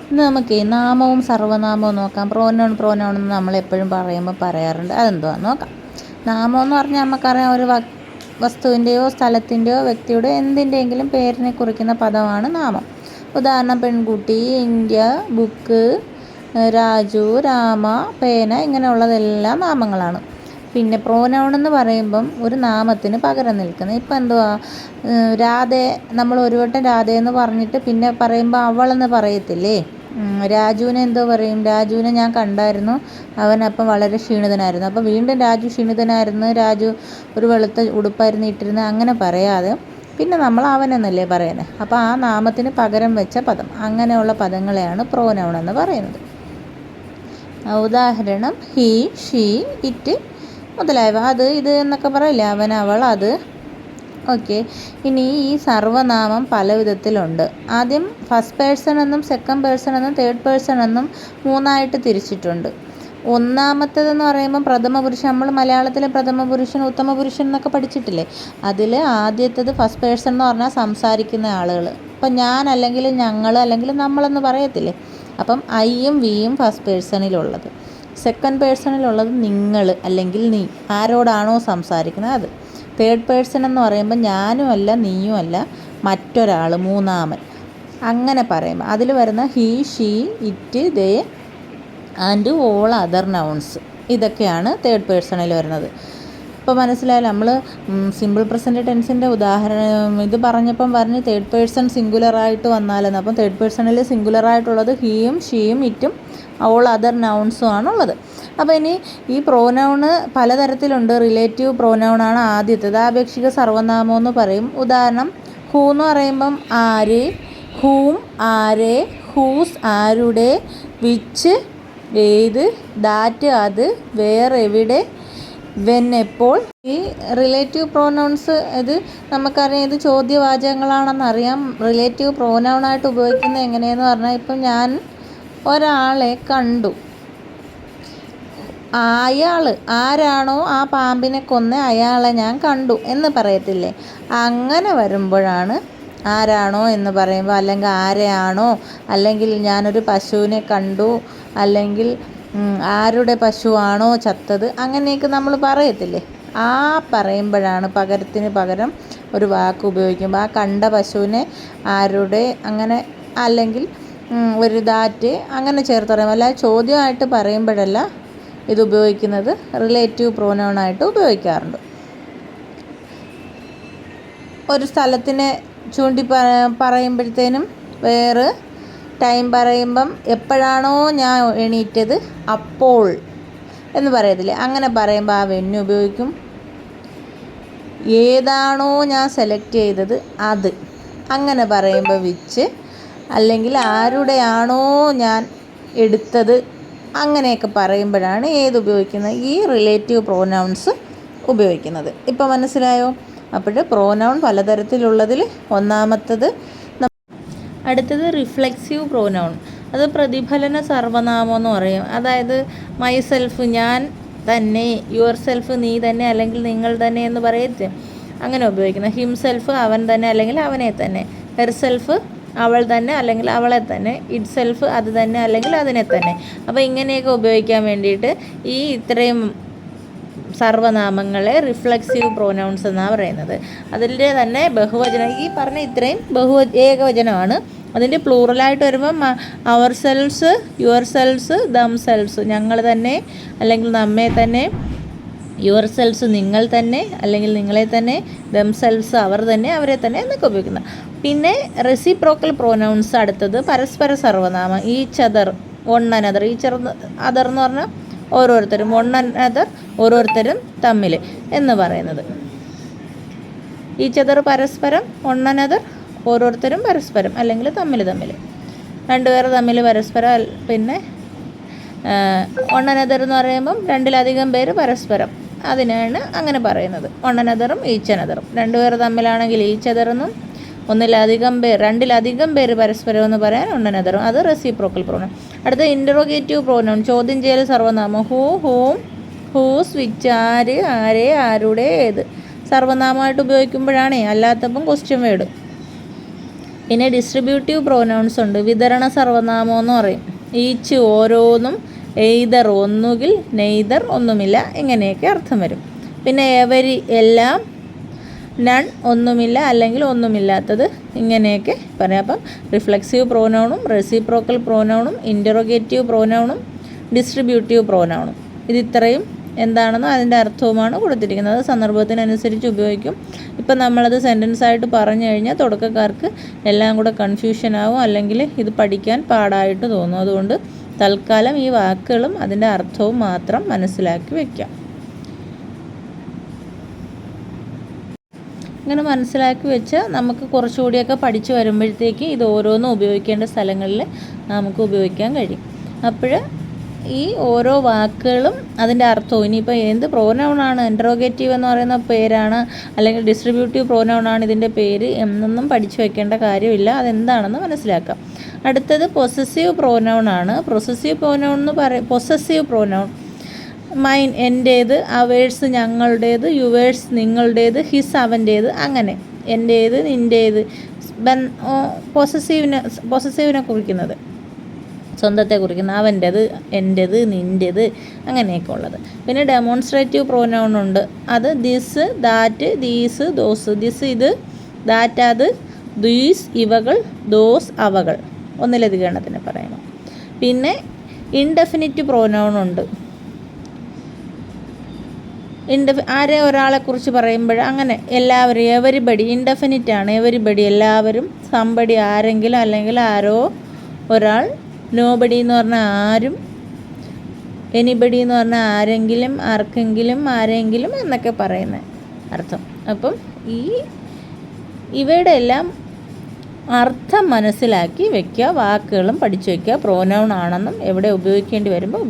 ഇന്ന് നമുക്ക് നാമവും സർവ്വനാമവും നോക്കാം. പ്രോനൗൺ എന്ന് നമ്മളെപ്പോഴും പറയുമ്പോൾ പറയാറുണ്ട്. അതെന്തുവാന്ന് നോക്കാം. നാമം എന്ന് പറഞ്ഞാൽ നമുക്കറിയാം, ഒരു വസ്തുവിൻ്റെയോ സ്ഥലത്തിൻ്റെയോ വ്യക്തിയുടെ എന്തിൻ്റെയെങ്കിലും പേരിനെ കുറിക്കുന്ന പദമാണ് നാമം. ഉദാഹരണം പെൺകുട്ടി, ഇന്ത്യ, ബുക്ക്, രാജു, രാമ, പേന, ഇങ്ങനെയുള്ളതെല്ലാം നാമങ്ങളാണ്. പിന്നെ പ്രോനൗൺ എന്ന് പറയുമ്പം ഒരു നാമത്തിന് പകരം നിൽക്കുന്നത്. ഇപ്പം എന്തുവാ, രാധേ, നമ്മൾ ഒരു വട്ടം രാധയെന്ന് പറഞ്ഞിട്ട് പിന്നെ പറയുമ്പോൾ അവളെന്ന് പറയത്തില്ലേ. രാജുവിനെ എന്തോ പറയും, രാജുവിനെ ഞാൻ കണ്ടായിരുന്നു, അവനപ്പം വളരെ ക്ഷീണിതനായിരുന്നു. അപ്പോൾ വീണ്ടും രാജു ക്ഷീണിതനായിരുന്നു, രാജു ഒരു വെളുത്ത ഉടുപ്പായിരുന്നു ഇട്ടിരുന്നത്, അങ്ങനെ പറയാതെ പിന്നെ നമ്മൾ അവനെന്നല്ലേ പറയുന്നത്. അപ്പോൾ ആ നാമത്തിന് പകരം വെച്ച പദം, അങ്ങനെയുള്ള പദങ്ങളെയാണ് പ്രോനൗൺ എന്ന് പറയുന്നത്. ഉദാഹരണം ഹി, ഷീ, ഇറ്റ് മുതലായവ. അത്, ഇത് എന്നൊക്കെ പറയില്ലേ, അവൻ, അവൾ, അത്. ഓക്കെ. ഇനി ഈ സർവ്വനാമം പല വിധത്തിലുണ്ട്. ആദ്യം ഫസ്റ്റ് പേഴ്സൺ എന്നും സെക്കൻഡ് പേഴ്സൺ എന്നും തേർഡ് പേഴ്സൺ എന്നും മൂന്നായിട്ട് തിരിച്ചിട്ടുണ്ട്. ഒന്നാമത്തേതെന്ന് പറയുമ്പം പ്രഥമ പുരുഷൻ. നമ്മൾ മലയാളത്തിലെ പ്രഥമ പുരുഷൻ, ഉത്തമ പുരുഷൻ എന്നൊക്കെ പഠിച്ചിട്ടില്ലേ. അതിൽ ആദ്യത്തേത് ഫസ്റ്റ് പേഴ്സൺ എന്ന് പറഞ്ഞാൽ സംസാരിക്കുന്ന ആളുകൾ. ഇപ്പം ഞാൻ അല്ലെങ്കിൽ ഞങ്ങൾ അല്ലെങ്കിൽ നമ്മളെന്ന് പറയത്തില്ലേ. അപ്പം ഐയും വിയും ഫസ്റ്റ് പേഴ്സണിലുള്ളത്. സെക്കൻഡ് പേഴ്സണിലുള്ളത് നിങ്ങൾ അല്ലെങ്കിൽ നീ, ആരോടാണോ സംസാരിക്കുന്നത് അത്. തേർഡ് പേഴ്സൺ എന്ന് പറയുമ്പോൾ ഞാനും അല്ല നീയും അല്ല മറ്റൊരാൾ, മൂന്നാമൻ. അങ്ങനെ പറയുമ്പോൾ അതിൽ വരുന്ന he, she, it, they and all other nouns, ഇതൊക്കെയാണ് തേർഡ് പേഴ്സണിൽ വരുന്നത്. ഇപ്പോൾ മനസ്സിലായാലും നമ്മൾ സിമ്പിൾ പ്രസൻറ്റ് ടെൻസിൻ്റെ ഉദാഹരണം ഇത് പറഞ്ഞപ്പം പറഞ്ഞ് തേർഡ് പേഴ്സൺ സിംഗുലറായിട്ട് വന്നാലെന്ന്. അപ്പം തേർഡ് പേഴ്സണിൽ സിംഗുലറായിട്ടുള്ളത് ഹീയും, ഷീയും, ഇറ്റും, ഓൾ അതർ നൗൺസും ആണുള്ളത്. അപ്പോൾ ഇനി ഈ പ്രോനൗണ് പലതരത്തിലുണ്ട്. റിലേറ്റീവ് പ്രോനൗണാണ് ആദ്യത്തേത്. ആപേക്ഷിക സർവ്വനാമം എന്ന് പറയും. ഉദാഹരണം ഹൂ എന്ന് പറയുമ്പം ആര്, ഹൂം ആരെ, ഹൂസ് ആരുടെ, വിച്ച് ഏത്, ദാറ്റ് അത്, വേർ എവിടെ, വെൻ എപ്പോൾ. ഈ റിലേറ്റീവ് പ്രോനൗൺസ് ഇത് നമുക്കറിയാം, ഇത് ചോദ്യവാചകങ്ങളാണെന്നറിയാം. റിലേറ്റീവ് പ്രോനൗണായിട്ട് ഉപയോഗിക്കുന്നത് എങ്ങനെയെന്ന് പറഞ്ഞാൽ, ഇപ്പം ഞാൻ ഒരാളെ കണ്ടു, അയാൾ ആരാണോ ആ പാമ്പിനെ കൊന്ന് അയാളെ ഞാൻ കണ്ടു എന്ന് പറയത്തില്ലേ. അങ്ങനെ വരുമ്പോഴാണ് ആരാണോ എന്ന് പറയുമ്പോൾ, അല്ലെങ്കിൽ ആരെയാണോ, അല്ലെങ്കിൽ ഞാനൊരു പശുവിനെ കണ്ടു, അല്ലെങ്കിൽ ആരുടെ പശുവാണോ ചത്തത്, അങ്ങനെയൊക്കെ നമ്മൾ പറയത്തില്ലേ. ആ പറയുമ്പോഴാണ് പകരത്തിന് പകരം ഒരു വാക്ക് ഉപയോഗിക്കുമ്പോൾ ആ കണ്ട പശുവിനെ ആരുടെ, അങ്ങനെ, അല്ലെങ്കിൽ ഒരു ദാറ്റ്, അങ്ങനെ ചേർത്ത് പറയും. അല്ലാതെ ചോദ്യമായിട്ട് പറയുമ്പോഴല്ല ഇത് ഉപയോഗിക്കുന്നത്. റിലേറ്റീവ് പ്രോനൗണായിട്ട് ഉപയോഗിക്കാറുണ്ട്. ഒരു സ്ഥലത്തിനെ ചൂണ്ടി പറയുമ്പോഴത്തേനും വേറെ ടൈം പറയുമ്പം എപ്പോഴാണോ ഞാൻ എണീറ്റത് അപ്പോൾ എന്ന് പറയത്തില്ലേ. അങ്ങനെ പറയുമ്പോൾ ആ വെന്യു ഉപയോഗിക്കും. ഏതാണോ ഞാൻ സെലക്ട് ചെയ്തത് അത്, അങ്ങനെ പറയുമ്പോൾ വിച്ച്, അല്ലെങ്കിൽ ആരുടെയാണോ ഞാൻ എടുത്തത്, അങ്ങനെയൊക്കെ പറയുമ്പോഴാണ് ഏത് ഉപയോഗിക്കുന്നത്, ഈ റിലേറ്റീവ് പ്രോനൗൺസ് ഉപയോഗിക്കുന്നത്. ഇപ്പോൾ മനസ്സിലായോ? അപ്പോൾ പ്രോനൗൺ പലതരത്തിലുള്ളതിൽ ഒന്നാമത്തത്. അടുത്തത് റിഫ്ലെക്സീവ് പ്രോനൗൺ. അത് പ്രതിഫലന സർവ്വനാമം എന്ന് പറയും. അതായത് മൈ സെൽഫ്, ഞാൻ തന്നെ, യുവർ സെൽഫ്, നീ തന്നെ അല്ലെങ്കിൽ നിങ്ങൾ തന്നെ എന്ന് പറയരുത്, അങ്ങനെ ഉപയോഗിക്കുന്നത്. ഹിംസെൽഫ്, അവൻ തന്നെ അല്ലെങ്കിൽ അവനെ തന്നെ. ഹെർ സെൽഫ്, അവൾ തന്നെ അല്ലെങ്കിൽ അവളെ തന്നെ. ഇറ്റ് സെൽഫ്, അത് തന്നെ അല്ലെങ്കിൽ അതിനെ തന്നെ. അപ്പോൾ ഇങ്ങനെയൊക്കെ ഉപയോഗിക്കാൻ വേണ്ടിയിട്ട് ഈ ഇത്രയും സർവ്വനാമങ്ങളെ റിഫ്ലെക്സീവ് പ്രോനൗൺസ് എന്നാണ് പറയുന്നത്. അതിൻ്റെ തന്നെ ബഹുവചനം, ഈ പറഞ്ഞ ഇത്രയും ഏകവചനമാണ്. അതിൻ്റെ പ്ലൂറലായിട്ട് വരുമ്പം ourselves, yourselves, themselves, ഞങ്ങൾ തന്നെ അല്ലെങ്കിൽ നമ്മെ തന്നെ, യുവർ സെൽസ് നിങ്ങൾ തന്നെ അല്ലെങ്കിൽ നിങ്ങളെ തന്നെ, ദം സെൽസ് അവർ തന്നെ അവരെ തന്നെ എന്നൊക്കെ ഉപയോഗിക്കുന്നത്. പിന്നെ റെസിപ്രോക്കൽ പ്രോനൗൺസ്. അടുത്തത് പരസ്പര സർവ്വനാമം. Each other, one another. Each other എന്ന് പറഞ്ഞാൽ ഓരോരുത്തരും, വൺ അനദർ ഓരോരുത്തരും തമ്മിൽ എന്ന് പറയുന്നത്. ഈച്ച് അതർ പരസ്പരം, വൺ അനദർ ഓരോരുത്തരും പരസ്പരം അല്ലെങ്കിൽ തമ്മിൽ, രണ്ടുപേർ തമ്മിൽ പരസ്പരം. പിന്നെ വൺ അനദർ എന്ന് പറയുമ്പം രണ്ടിലധികം പേര് പരസ്പരം, അതിനാണ് അങ്ങനെ പറയുന്നത്. വൺ അനദറും ഈച്ച് അനദറും. രണ്ടുപേർ തമ്മിലാണെങ്കിൽ ഈച്ച് അതർ എന്നും, രണ്ടിലധികം പേര് പരസ്പരം എന്ന് പറയാൻ വൺ അനദറും. അത് റെസിപ്രോക്കൽ പ്രോനൗൺ. അടുത്ത ഇൻ്ററോഗേറ്റീവ് പ്രോനൗൺ, ചോദ്യം ചെയ്യൽ സർവ്വനാമം. ഹൂ, ഹൂം, ഹൂസ്, വിച്ച്, ആര്, ആരെ, ആരുടെ, ഏത്. സർവ്വനാമമായിട്ട് ഉപയോഗിക്കുമ്പോഴാണേ, അല്ലാത്തപ്പം ക്വസ്റ്റ്യൻ വേർഡ്. പിന്നെ ഡിസ്ട്രിബ്യൂട്ടീവ് പ്രോനൗൺസ് ഉണ്ട്. വിതരണ സർവനാമം എന്ന് പറയും. ഈച്ച് ഓരോന്നും, എയ്തർ ഒന്നുകിൽ, നെയ്തർ ഒന്നുമില്ല, ഇങ്ങനെയൊക്കെ അർത്ഥം വരും. പിന്നെ എവരി എല്ലാം, നൺ ഒന്നുമില്ല അല്ലെങ്കിൽ ഒന്നുമില്ലാത്തത്, ഇങ്ങനെയൊക്കെ പറയാം. അപ്പം റിഫ്ലെക്സീവ് പ്രോനൗണും റെസിപ്രോക്കൽ പ്രോനൗണും ഇൻ്ററോഗേറ്റീവ് പ്രോനൗണും ഡിസ്ട്രിബ്യൂട്ടീവ് പ്രോനൗണും ഇതിത്രയും എന്താണെന്നോ അതിൻ്റെ അർത്ഥവുമാണ് കൊടുത്തിരിക്കുന്നത്. സന്ദർഭത്തിനനുസരിച്ച് ഉപയോഗിക്കും. ഇപ്പം നമ്മളത് സെൻറ്റൻസായിട്ട് പറഞ്ഞു കഴിഞ്ഞാൽ തുടക്കക്കാർക്ക് എല്ലാം കൂടെ കൺഫ്യൂഷനാവും, അല്ലെങ്കിൽ ഇത് പഠിക്കാൻ പാടായിട്ട് തോന്നും. അതുകൊണ്ട് തൽക്കാലം ഈ വാക്കുകളും അതിൻ്റെ അർത്ഥവും മാത്രം മനസ്സിലാക്കി വയ്ക്കാം. ഇങ്ങനെ മനസ്സിലാക്കി വെച്ച് നമുക്ക് കുറച്ചുകൂടിയൊക്കെ പഠിച്ചു വരുമ്പോഴത്തേക്ക് ഇത് ഓരോന്നും ഉപയോഗിക്കേണ്ട സ്ഥലങ്ങളിൽ നമുക്ക് ഉപയോഗിക്കാൻ കഴിയും. അപ്പോൾ ഈ ഓരോ വാക്കുകളും അതിൻ്റെ അർത്ഥവും, ഇനിയിപ്പോൾ എന്ത് പ്രോനൗണാണ്, ഇൻട്രോഗേറ്റീവ് എന്ന് പറയുന്ന പേരാണ് അല്ലെങ്കിൽ ഡിസ്ട്രിബ്യൂട്ടീവ് പ്രോനൗണാണ് ഇതിൻ്റെ പേര് എന്നൊന്നും പഠിച്ചു വെക്കേണ്ട കാര്യമില്ല. അതെന്താണെന്ന് മനസ്സിലാക്കാം. അടുത്തത് പൊസസീവ് പ്രോനൗണാണ്. പൊസസീവ് പ്രോനൗൺ മൈൻ എൻ്റേത്, അവേഴ്സ് ഞങ്ങളുടേത്, യുവേഴ്സ് നിങ്ങളുടേത്, ഹിസ് അവൻ്റേത്, അങ്ങനെ എൻ്റേത് നിൻ്റേത്, പൊസസീവിനെ കുറിക്കുന്നത്, സ്വന്തത്തെ കുറിക്കുന്ന, അവൻ്റേത്, എൻ്റേത്, നിൻ്റേത്, അങ്ങനെയൊക്കെ ഉള്ളത്. പിന്നെ ഡെമോൺസ്ട്രേറ്റീവ് പ്രോനൗൺ ഉണ്ട്. അത് this, that, these, those. This ഇത്, ദാറ്റ് അത്, ദീസ് ഇവകൾ, ദോസ് അവകൾ, ഒന്നിലധികം എണ്ണത്തിന് പറയണം. പിന്നെ ഇൻഡെഫിനിറ്റ് പ്രോനൗൺ ഉണ്ട്. ആരെ ഒരാളെക്കുറിച്ച് പറയുമ്പോൾ അങ്ങനെ എല്ലാവരും, എവരിബഡി ഇൻഡെഫിനിറ്റ് ആണ്. എവരിബഡി എല്ലാവരും, സംബഡി ആരെങ്കിലും അല്ലെങ്കിൽ ആരോ ഒരാൾ, നോബഡി എന്ന് പറഞ്ഞാൽ ആരും, എനിബഡി എന്ന് പറഞ്ഞാൽ ആരെങ്കിലും, ആർക്കെങ്കിലും, ആരെങ്കിലും എന്നൊക്കെ പറയുന്ന അർത്ഥം. അപ്പം ഇവയുടെ എല്ലാം അർത്ഥം മനസ്സിലാക്കി വയ്ക്കുക. വാക്കുകളും പഠിച്ചു വയ്ക്കുക. പ്രോനൗൺ ആണെന്നും എവിടെ ഉപയോഗിക്കേണ്ടി വരുമ്പോൾ